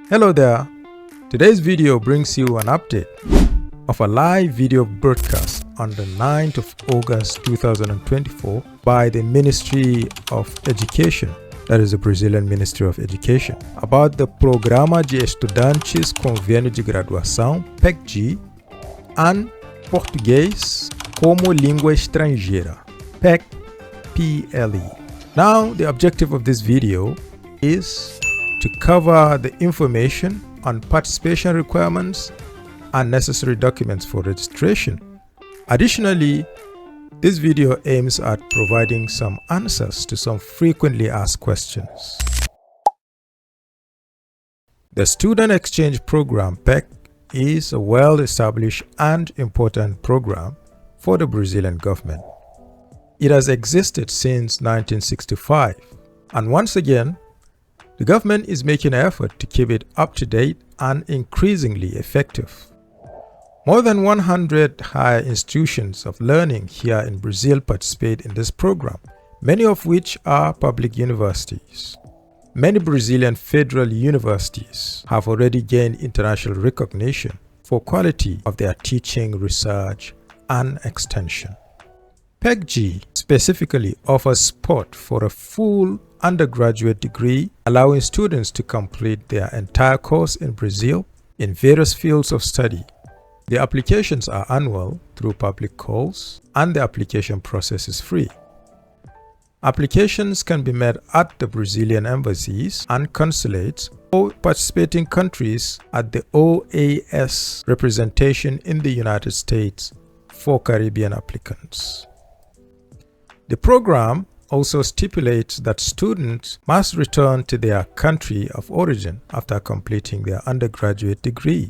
Hello there. Today's video brings you an update of a live video broadcast on the 9th of August 2024 by the Ministry of Education, that is the Brazilian Ministry of Education, about the Programa de Estudantes Convênio de Graduação PEC-G and Português como Língua Estrangeira PEC-PLE. Now, the objective of this video is to cover the information on participation requirements and necessary documents for registration. Additionally, this video aims at providing some answers to some frequently asked questions. The Student Exchange Program PEC is a well-established and important program for the Brazilian government. It has existed since 1965, and once again, the government is making an effort to keep it up to date and increasingly effective. More than 100 higher institutions of learning here in Brazil participate in this program, many of which are public universities. Many Brazilian federal universities have already gained international recognition for quality of their teaching, research, and extension. PEC-G specifically offers support for a full undergraduate degree, allowing students to complete their entire course in Brazil in various fields of study. The applications are annual through public calls, and the application process is free. Applications can be made at the Brazilian embassies and consulates or participating countries at the OAS representation in the United States for Caribbean applicants. The program also stipulates that students must return to their country of origin after completing their undergraduate degree.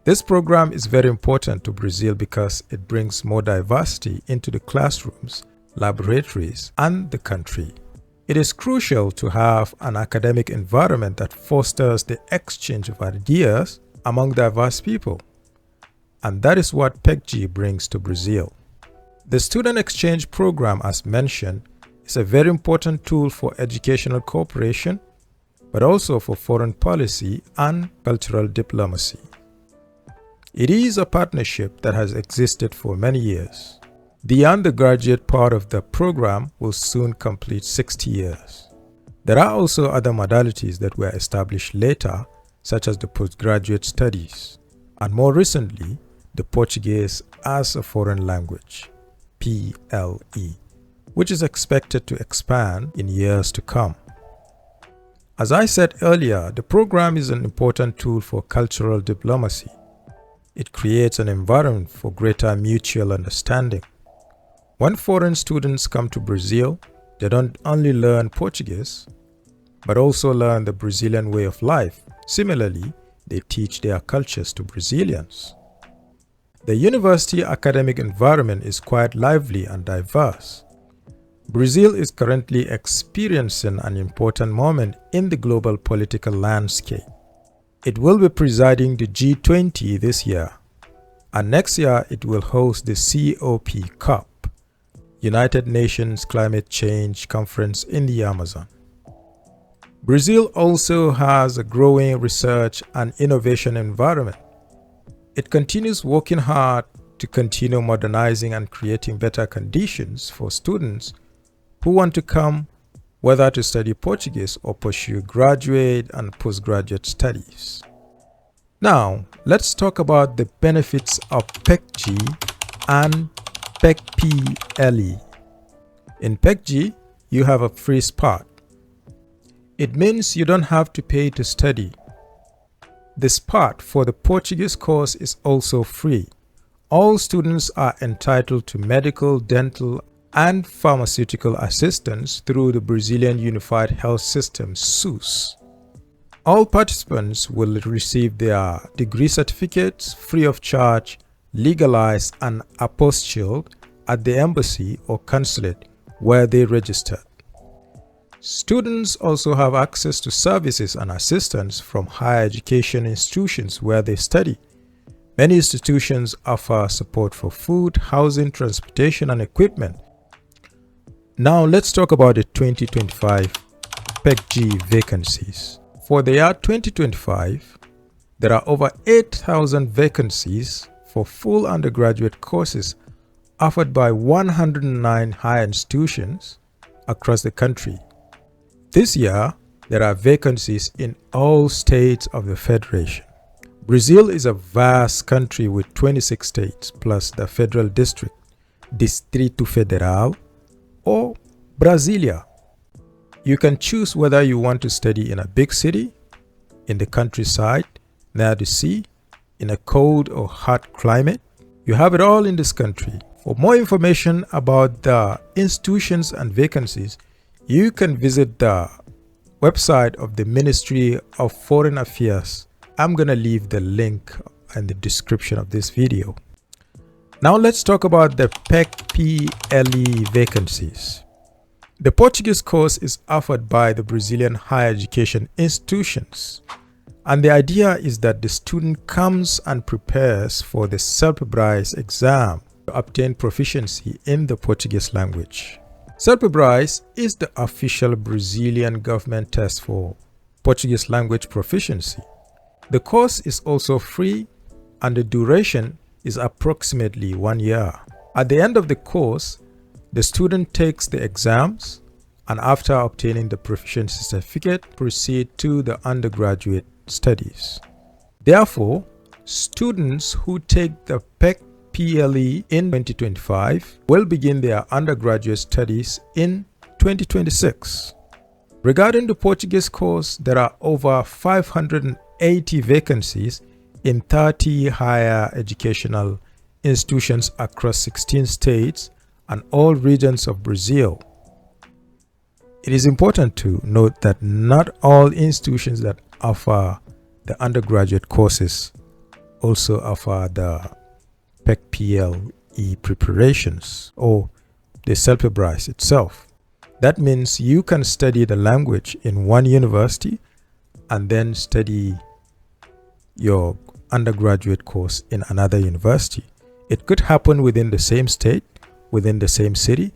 This program is very important to Brazil because it brings more diversity into the classrooms, laboratories, and the country. It is crucial to have an academic environment that fosters the exchange of ideas among diverse people, and that is what PEC-G brings to Brazil. The Student Exchange Program, as mentioned, is a very important tool for educational cooperation, but also for foreign policy and cultural diplomacy. It is a partnership that has existed for many years. The undergraduate part of the program will soon complete 60 years. There are also other modalities that were established later, such as the postgraduate studies, and more recently, the Portuguese as a foreign language, PLE, which is expected to expand in years to come. As I said earlier, the program is an important tool for cultural diplomacy. It creates an environment for greater mutual understanding. When foreign students come to Brazil, they don't only learn Portuguese, but also learn the Brazilian way of life. Similarly, they teach their cultures to Brazilians. The university academic environment is quite lively and diverse. Brazil is currently experiencing an important moment in the global political landscape. It will be presiding the G20 this year, and next year it will host the COP, United Nations Climate Change Conference in the Amazon. Brazil also has a growing research and innovation environment. It continues working hard to continue modernizing and creating better conditions for students who want to come, whether to study Portuguese or pursue graduate and postgraduate studies. Now, let's talk about the benefits of PEC-G and PEC-PLE. In PEC-G, you have a free spot. It means you don't have to pay to study. The spot for the Portuguese course is also free. All students are entitled to medical, dental, and pharmaceutical assistance through the Brazilian Unified Health System, SUS. All participants will receive their degree certificates free of charge, legalized and apostilled at the embassy or consulate where they registered. Students also have access to services and assistance from higher education institutions where they study. Many institutions offer support for food, housing, transportation, and equipment. Now let's talk about the 2025 PEC-G vacancies. For the year 2025, there are over 8,000 vacancies for full undergraduate courses offered by 109 higher institutions across the country. This year, there are vacancies in all states of the Federation. Brazil is a vast country with 26 states plus the federal district, Distrito Federal, or Brasilia. You can choose whether you want to study in a big city, in the countryside, near the sea, in a cold or hot climate. You have it all in this country. For more information about the institutions and vacancies, you can visit the website of the Ministry of Foreign Affairs. I'm going to leave the link in the description of this video. Now let's talk about the PEC-PLE vacancies. The Portuguese course is offered by the Brazilian higher education institutions, and the idea is that the student comes and prepares for the CELPE-BRAS exam to obtain proficiency in the Portuguese language. CELPE-BRAS is the official Brazilian government test for Portuguese language proficiency. The course is also free and the duration is approximately 1 year. At the end of the course, the student takes the exams and after obtaining the proficiency certificate, proceed to the undergraduate studies. Therefore, students who take the PEC-PLE in 2025 will begin their undergraduate studies in 2026. Regarding the Portuguese course, there are over 580 vacancies in 30 higher educational institutions across 16 states and all regions of Brazil. It is important to note that not all institutions that offer the undergraduate courses also offer the PEC-PLE preparations or the CELPE-BRAS itself. That means you can study the language in one university and then study your undergraduate course in another university. It could happen within the same state, within the same city,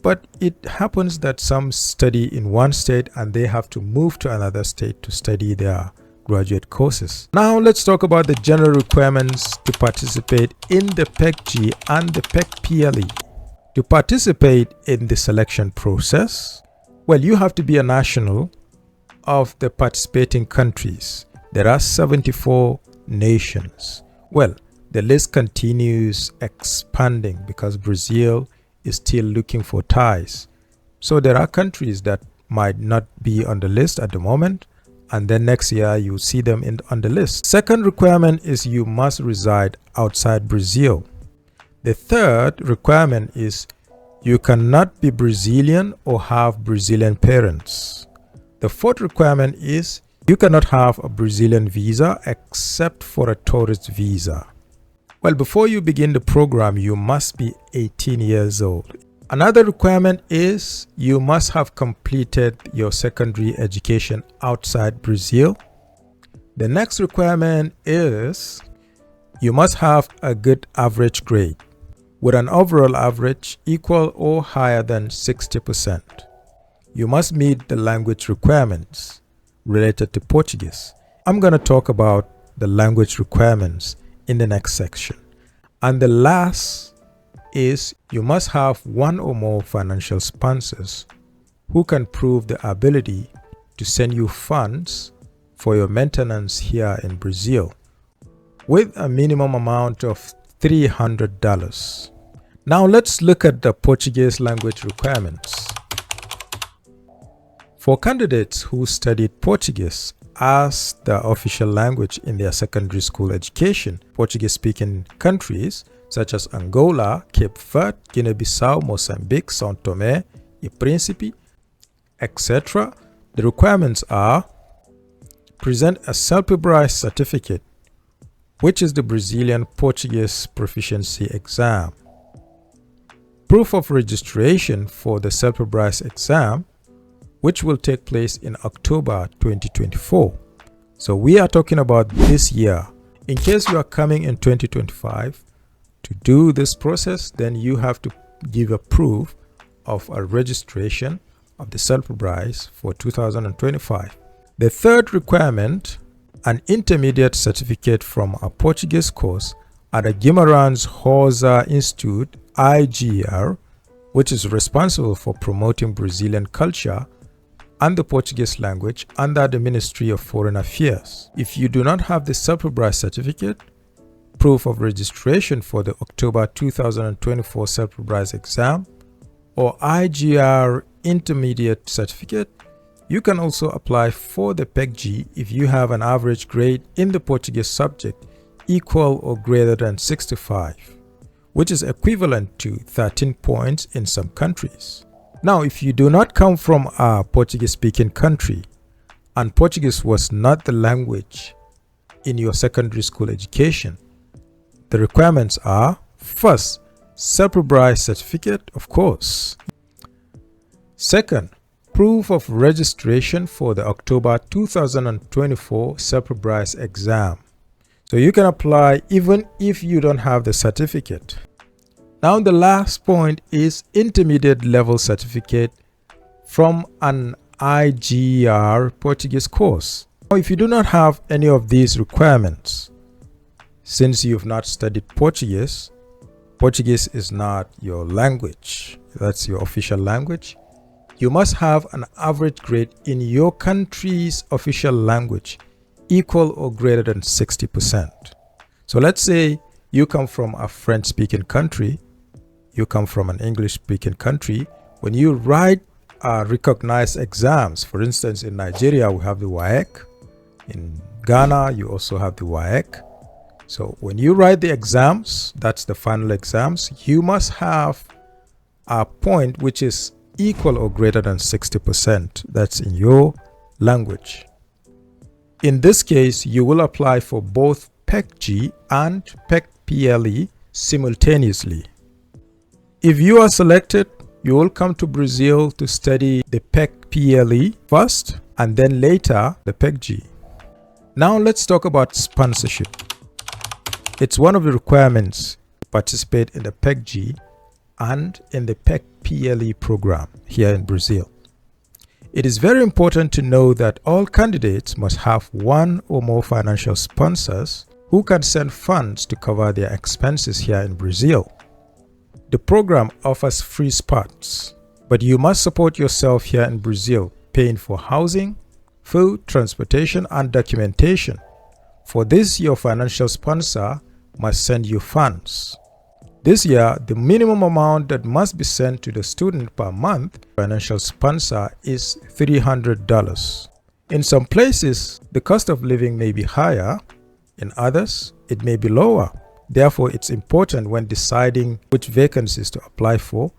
but it happens that some study in one state and they have to move to another state to study their graduate courses. Now let's talk about the general requirements to participate in the PEC-G and the PEC-PLE. To participate in the selection process, well, you have to be a national of the participating countries. There are 74 nations. Well, the list continues expanding because Brazil is still looking for ties. So there are countries that might not be on the list at the moment, and then next year you see them on the list. Second requirement is you must reside outside Brazil. The third requirement is you cannot be Brazilian or have Brazilian parents. The fourth requirement is you cannot have a Brazilian visa except for a tourist visa. Well, before you begin the program, you must be 18 years old. Another requirement is you must have completed your secondary education outside Brazil. The next requirement is you must have a good average grade with an overall average equal or higher than 60%. You must meet the language requirements related to Portuguese. I'm going to talk about the language requirements in the next section. And the last is you must have one or more financial sponsors who can prove the ability to send you funds for your maintenance here in Brazil with a minimum amount of $300. Now let's look at the Portuguese language requirements. For candidates who studied Portuguese as the official language in their secondary school education, Portuguese-speaking countries such as Angola, Cape Verde, Guinea-Bissau, Mozambique, São Tomé e Príncipe, etc. The requirements are: present a CELPE-BRAS certificate, which is the Brazilian Portuguese proficiency exam; proof of registration for the CELPE-BRAS exam, which will take place in October 2024. So we are talking about this year. In case you are coming in 2025 to do this process, then you have to give a proof of a registration of the CELPE-BRAS for 2025. The third requirement, an intermediate certificate from a Portuguese course at the Guimarães Rosa Institute, IGR, which is responsible for promoting Brazilian culture and the Portuguese language under the Ministry of Foreign Affairs. If you do not have the Self-Price certificate, proof of registration for the October 2024 Self-Price exam, or IGR intermediate certificate, you can also apply for the PEC-G if you have an average grade in the Portuguese subject equal or greater than 65, which is equivalent to 13 points in some countries. Now, if you do not come from a Portuguese-speaking country and Portuguese was not the language in your secondary school education, the requirements are: first, Self-Price certificate, of course. Second, proof of registration for the October 2024 Self-Price exam. So you can apply even if you don't have the certificate. Now the last point is intermediate level certificate from an IGR Portuguese course. Now, if you do not have any of these requirements, since you've not studied Portuguese, Portuguese is not your language, that's your official language, you must have an average grade in your country's official language equal or greater than 60%. So let's say you come from a French-speaking country, you come from an English-speaking country. When you write recognized exams, for instance, in Nigeria, we have the WAEC. In Ghana, you also have the WAEC. So when you write the exams, that's the final exams, you must have a point which is equal or greater than 60%. That's in your language. In this case, you will apply for both PEC-G and PEC-PLE simultaneously. If you are selected, you will come to Brazil to study the PEC-PLE first and then later the PEC-G. Now let's talk about sponsorship. It's one of the requirements to participate in the PEC-G and in the PEC-PLE program here in Brazil. It is very important to know that all candidates must have one or more financial sponsors who can send funds to cover their expenses here in Brazil. The program offers free spots, but you must support yourself here in Brazil, paying for housing, food, transportation, and documentation. For this, your financial sponsor must send you funds. This year, the minimum amount that must be sent to the student per month financial sponsor is $300. In some places, the cost of living may be higher. In others, it may be lower. Therefore, it's important when deciding which vacancies to apply for,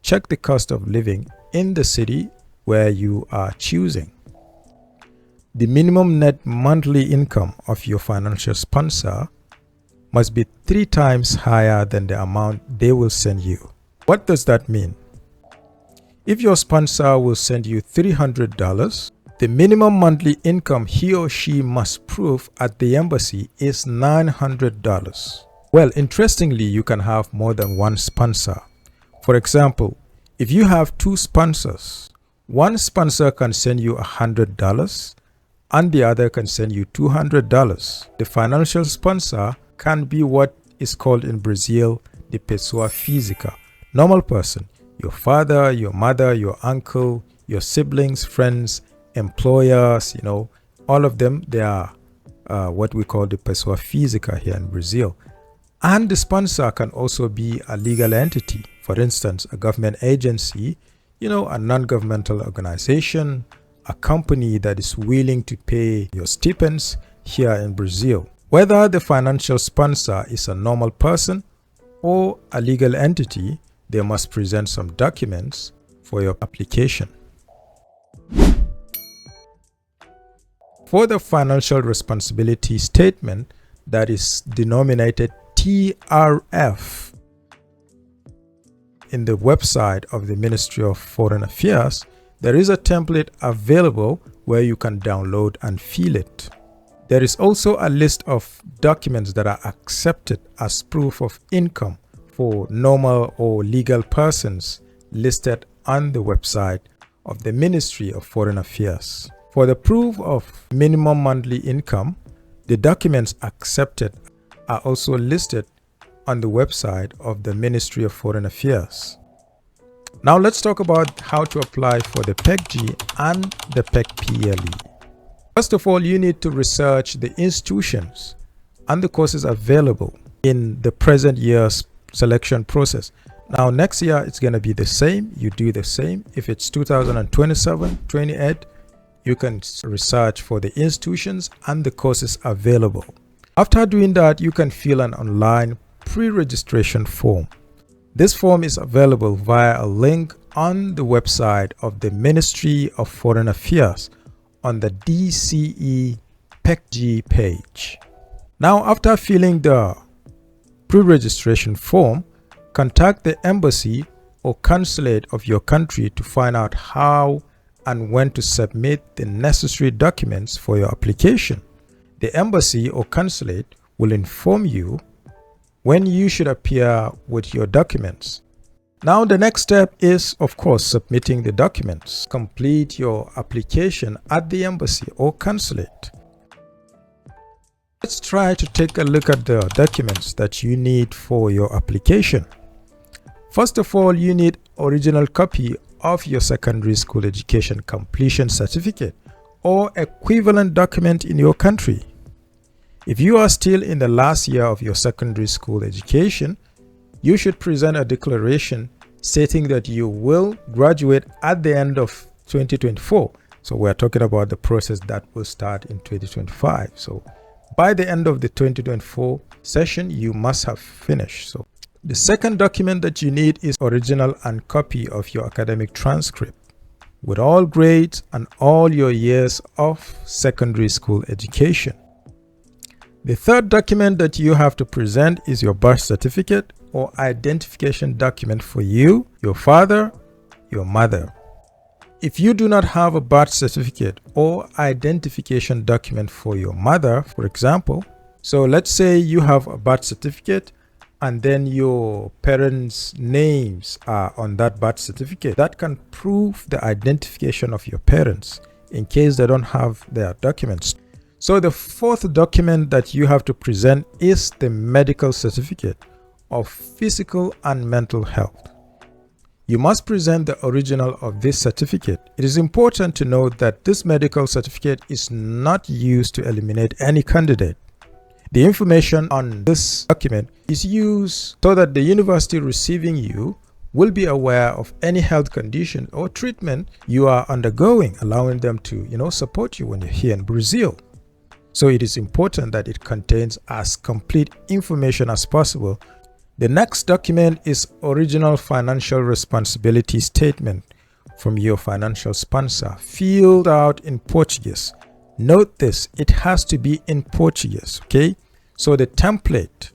check the cost of living in the city where you are choosing. The minimum net monthly income of your financial sponsor must be 3 times higher than the amount they will send you. What does that mean? If your sponsor will send you $300, the minimum monthly income he or she must prove at the embassy is $900. Well, interestingly, you can have more than one sponsor. For example, if you have 2 sponsors, one sponsor can send you $100 and the other can send you $200. The financial sponsor can be what is called in Brazil the pessoa física, normal person, your father, your mother, your uncle, your siblings, friends, employers, all of them, they are what we call the pessoa física here in Brazil. And the sponsor can also be a legal entity, for instance, a government agency, a non-governmental organization, a company that is willing to pay your stipends here in Brazil. Whether the financial sponsor is a normal person or a legal entity, they must present some documents for your application. For the financial responsibility statement that is denominated TRF in the website of the Ministry of Foreign Affairs, there is a template available where you can download and fill it. There is also a list of documents that are accepted as proof of income for normal or legal persons listed on the website of the Ministry of Foreign Affairs. For the proof of minimum monthly income, the documents accepted are also listed on the website of the Ministry of Foreign Affairs. Now let's talk about how to apply for the PEC-G and the PEC-PLE. First of all, you need to research the institutions and the courses available in the present year's selection process. Now next year it's going to be the same. You do the same. If it's 2027, 28, you can research for the institutions and the courses available. After doing that, you can fill an online pre-registration form. This form is available via a link on the website of the Ministry of Foreign Affairs on the DCE PEC-G page. Now, after filling the pre-registration form, contact the embassy or consulate of your country to find out how and when to submit the necessary documents for your application. The embassy or consulate will inform you when you should appear with your documents. Now the next step is, of course, submitting the documents. Complete your application at the embassy or consulate. Let's try to take a look at the documents that you need for your application. First of all, you need original copy of your secondary school education completion certificate or equivalent document in your country. If you are still in the last year of your secondary school education, you should present a declaration stating that you will graduate at the end of 2024. So we're talking about the process that will start in 2025. So by the end of the 2024 session, you must have finished. So the second document that you need is original and copy of your academic transcript with all grades and all your years of secondary school education. The third document that you have to present is your birth certificate or identification document for you, your father, your mother. If you do not have a birth certificate or identification document for your mother, for example, so let's say you have a birth certificate and then your parents' names are on that birth certificate, that can prove the identification of your parents in case they don't have their documents. So the fourth document that you have to present is the medical certificate of physical and mental health. You must present the original of this certificate. It is important to note that this medical certificate is not used to eliminate any candidate. The information on this document is used so that the university receiving you will be aware of any health condition or treatment you are undergoing, allowing them to, support you when you're here in Brazil. So it is important that it contains as complete information as possible. The next document is original financial responsibility statement from your financial sponsor, filled out in Portuguese. Note this, it has to be in Portuguese, okay? So the template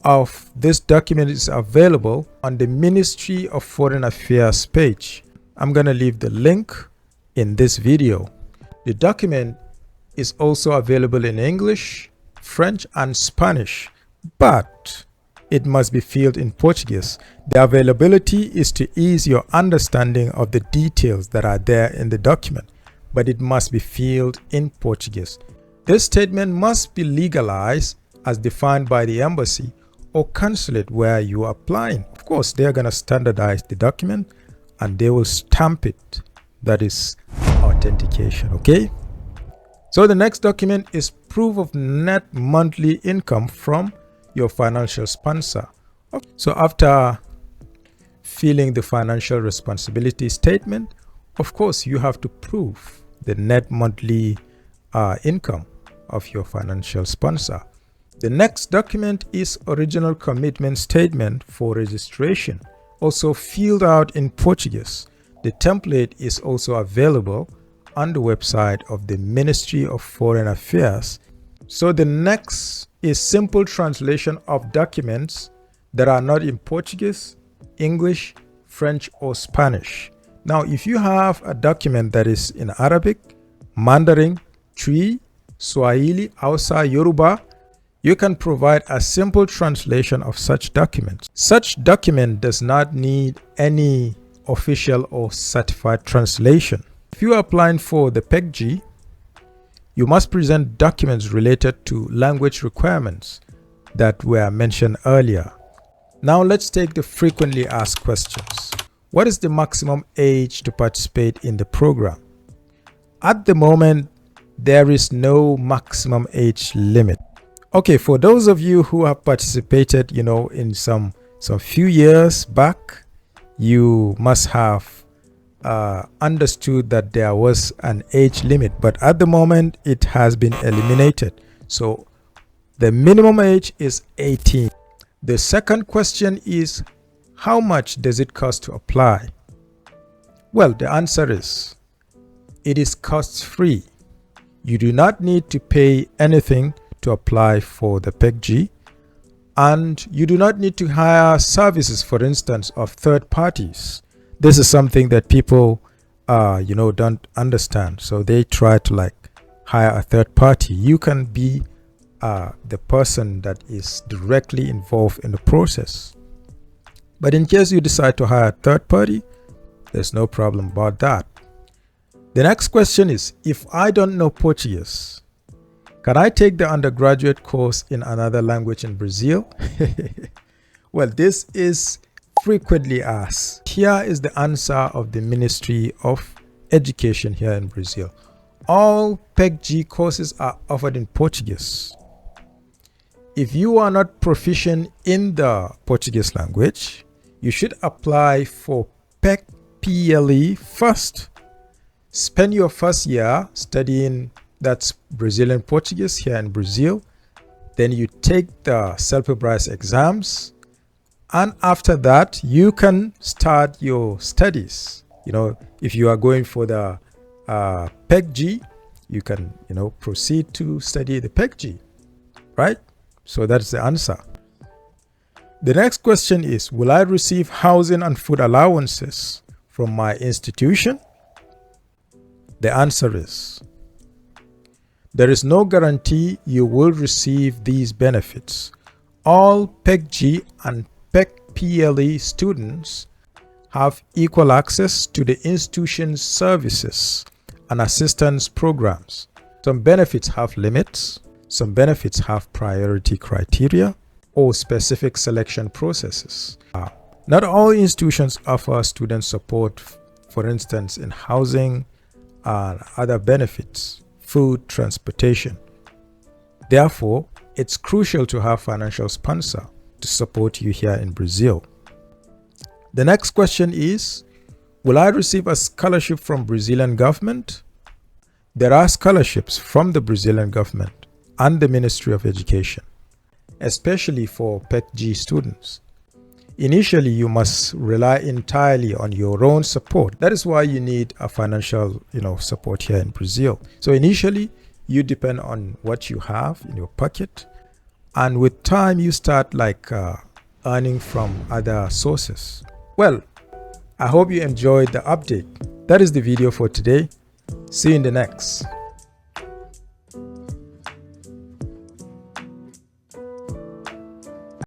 of this document is available on the Ministry of Foreign Affairs page. I'm going to leave the link in this video. The document is also available in English, French, and Spanish, but it must be filled in Portuguese. The availability is to ease your understanding of the details that are there in the document, but it must be filled in Portuguese. This statement must be legalized as defined by the embassy or consulate where you are applying. Of course, they're going to standardize the document and they will stamp it. That is authentication, okay? So the next document is proof of net monthly income from your financial sponsor. So after filling the financial responsibility statement, of course, you have to prove the net monthly income of your financial sponsor. The next document is original commitment statement for registration, also filled out in Portuguese. The template is also available on the website of the Ministry of Foreign Affairs. So the next is simple translation of documents that are not in Portuguese, English, French, or Spanish. Now, if you have a document that is in Arabic, Mandarin, Twi, Swahili, Hausa, Yoruba, you can provide a simple translation of such documents. Such document does not need any official or certified translation. If you are applying for the PEC-G, you must present documents related to language requirements that were mentioned earlier. Now let's take the frequently asked questions. What is the maximum age to participate in the program? At the moment, there is no maximum age limit. Okay, for those of you who have participated, in some few years back, you must have understood that there was an age limit, but at the moment it has been eliminated. So the minimum age is 18. The second question is, how much does it cost to apply? Well, the answer is, it is cost-free. You do not need to pay anything to apply for the PEC-G, and you do not need to hire services, for instance, of third parties. This is something that people, don't understand. So they try to hire a third party. You can be the person that is directly involved in the process. But in case you decide to hire a third party, there's no problem about that. The next question is, if I don't know Portuguese, can I take the undergraduate course in another language in Brazil? Well, this is frequently asked. Here is the answer of the Ministry of Education here in Brazil. All PEC-G courses are offered in Portuguese. If you are not proficient in the Portuguese language, you should apply for PEC-PLE first. Spend your first year studying that's Brazilian Portuguese here in Brazil. Then you take the self-prized exams, and after that you can start your studies. If you are going for the PEC-G, you can proceed to study the PEC-G, right? So that's the answer. The next question is, will I receive housing and food allowances from my institution? The answer is, there is no guarantee you will receive these benefits. All PEC-G and PEC-PLE students have equal access to the institution's services and assistance programs. Some benefits have limits, some benefits have priority criteria or specific selection processes. Not all institutions offer student support, for instance, in housing and other benefits, food, transportation. Therefore, it's crucial to have financial sponsor to support you here in Brazil. The next question is, will I receive a scholarship from Brazilian government? There are scholarships from the Brazilian government and the Ministry of Education, especially for PEC-G students. Initially, you must rely entirely on your own support. That is why you need a financial, support here in Brazil. So initially, you depend on what you have in your pocket, and with time, you start earning from other sources. Well, I hope you enjoyed the update. That is the video for today. See you in the next.